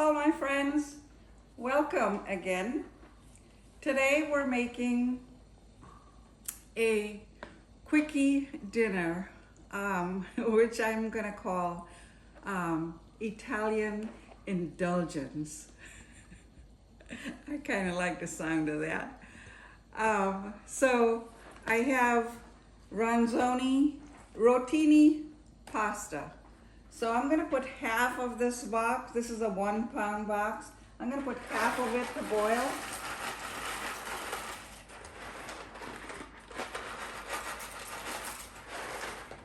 Hello my friends, welcome again. Today we're making a quickie dinner, which I'm gonna call Italian indulgence. I kind of like the sound of that. So I have rotini pasta. So I'm gonna put half of this box. This is a 1 pound box. I'm gonna put half of it to boil.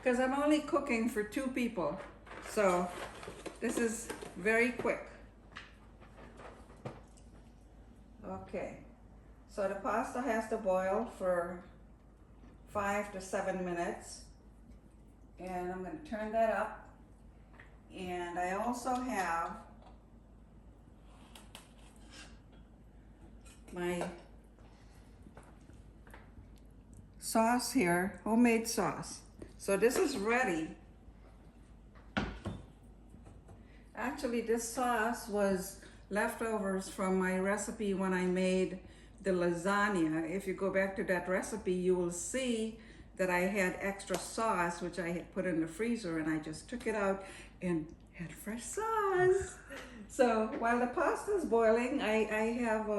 Because I'm only cooking for 2 people. So this is very quick. Okay, so the pasta has to boil for 5 to 7 minutes. And I'm gonna turn that up. And I also have my sauce here, homemade sauce. So this is ready. Actually, this sauce was leftovers from my recipe when I made the lasagna. If you go back to that recipe, you will see that I had extra sauce, which I had put in the freezer, and I just took it out and had fresh sauce. So while the pasta is boiling, I have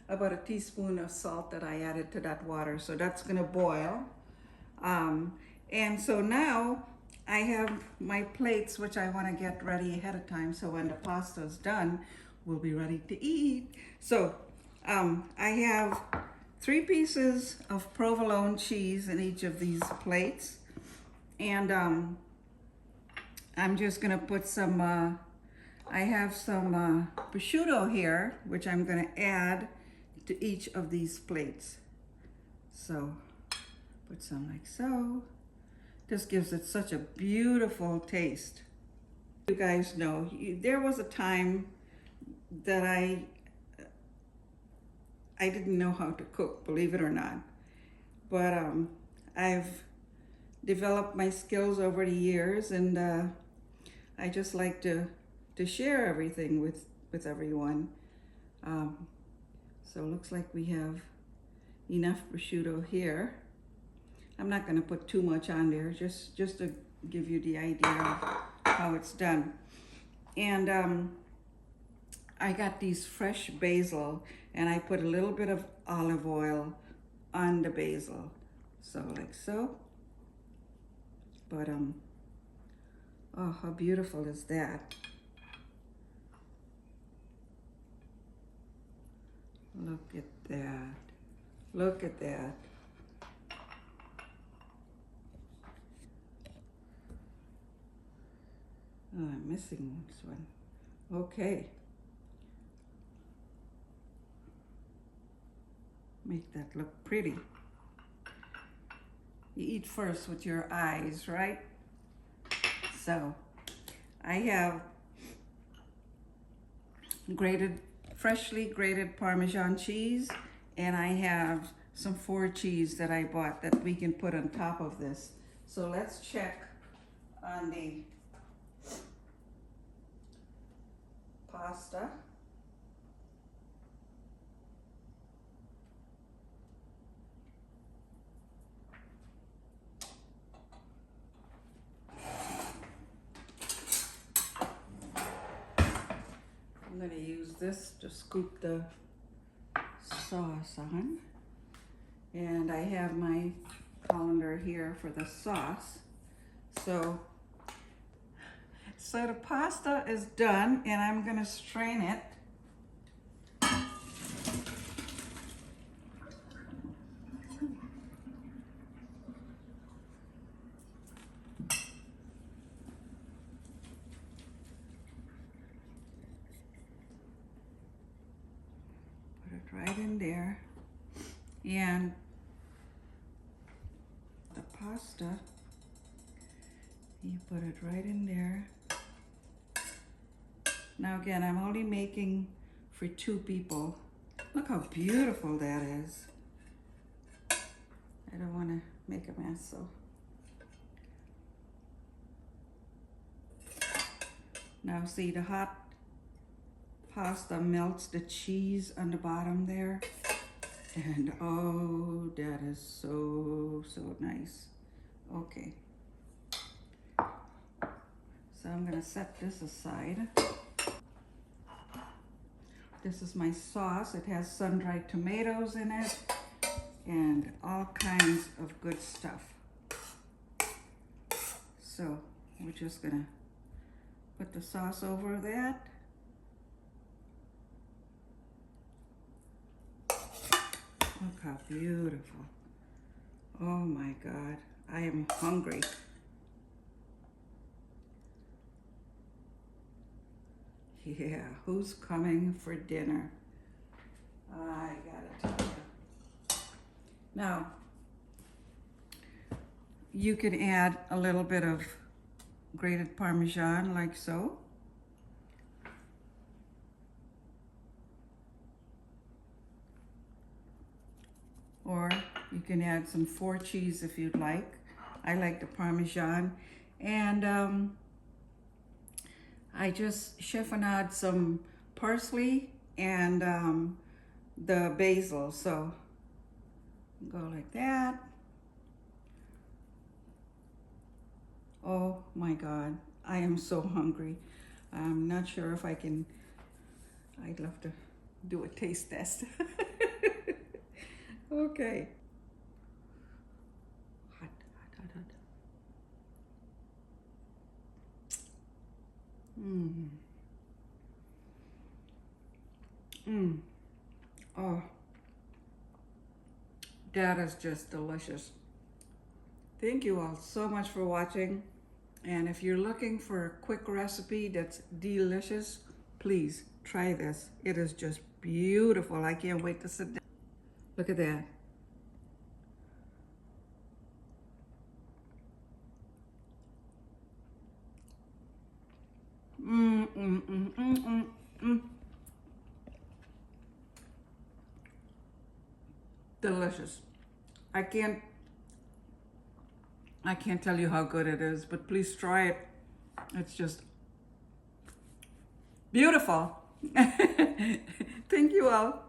about a teaspoon of salt that I added to that water. So that's gonna boil. And so now I have my plates, which I wanna get ready ahead of time. So when the pasta is done, we'll be ready to eat. So I have 3 pieces of provolone cheese in each of these plates. And I'm just gonna put some, I have some prosciutto here, which I'm gonna add to each of these plates. So put some like so. This gives it such a beautiful taste. You guys know, there was a time that I didn't know how to cook, believe it or not. But I've developed my skills over the years, and I just like to share everything with everyone. So it looks like we have enough prosciutto here. I'm not going to put too much on there, just to give you the idea of how it's done. And I got these fresh basil, and I put a little bit of olive oil on the basil. So like so. But oh, how beautiful is that? Look at that. Look at that. Oh, I'm missing this one. Okay. Make that look pretty. You eat first with your eyes, right? So I have freshly grated Parmesan cheese, and I have some 4 cheese that I bought that we can put on top of this. So let's check on the pasta. I'm going to use this to scoop the sauce on. And I have my colander here for the sauce. So the pasta is done, and I'm going to strain it. Right in there. And the pasta, you put it right in there. Now again, I'm only making for 2 people. Look how beautiful that is. I don't want to make a mess, so. Now see, the hot pasta melts the cheese on the bottom there. And oh, that is so, so nice. Okay. So I'm gonna set this aside. This is my sauce. It has sun-dried tomatoes in it and all kinds of good stuff. So we're just gonna put the sauce over that. Look how beautiful. Oh my God, I am hungry. Yeah, who's coming for dinner? I gotta tell you. Now, you can add a little bit of grated parmesan like so. Or you can add some 4 cheese if you'd like. I like the parmesan. And I just chiffonade some parsley and the basil. So go like that. Oh my God, I am so hungry. I'm not sure if I can, I'd love to do a taste test. Okay. Hot, hot, hot, hot. Oh, that is just delicious. Thank you all so much for watching. And if you're looking for a quick recipe that's delicious, please try this. It is just beautiful. I can't wait to sit down. Look at that. Delicious. I can't tell you how good it is, but please try it. It's just beautiful. Thank you all.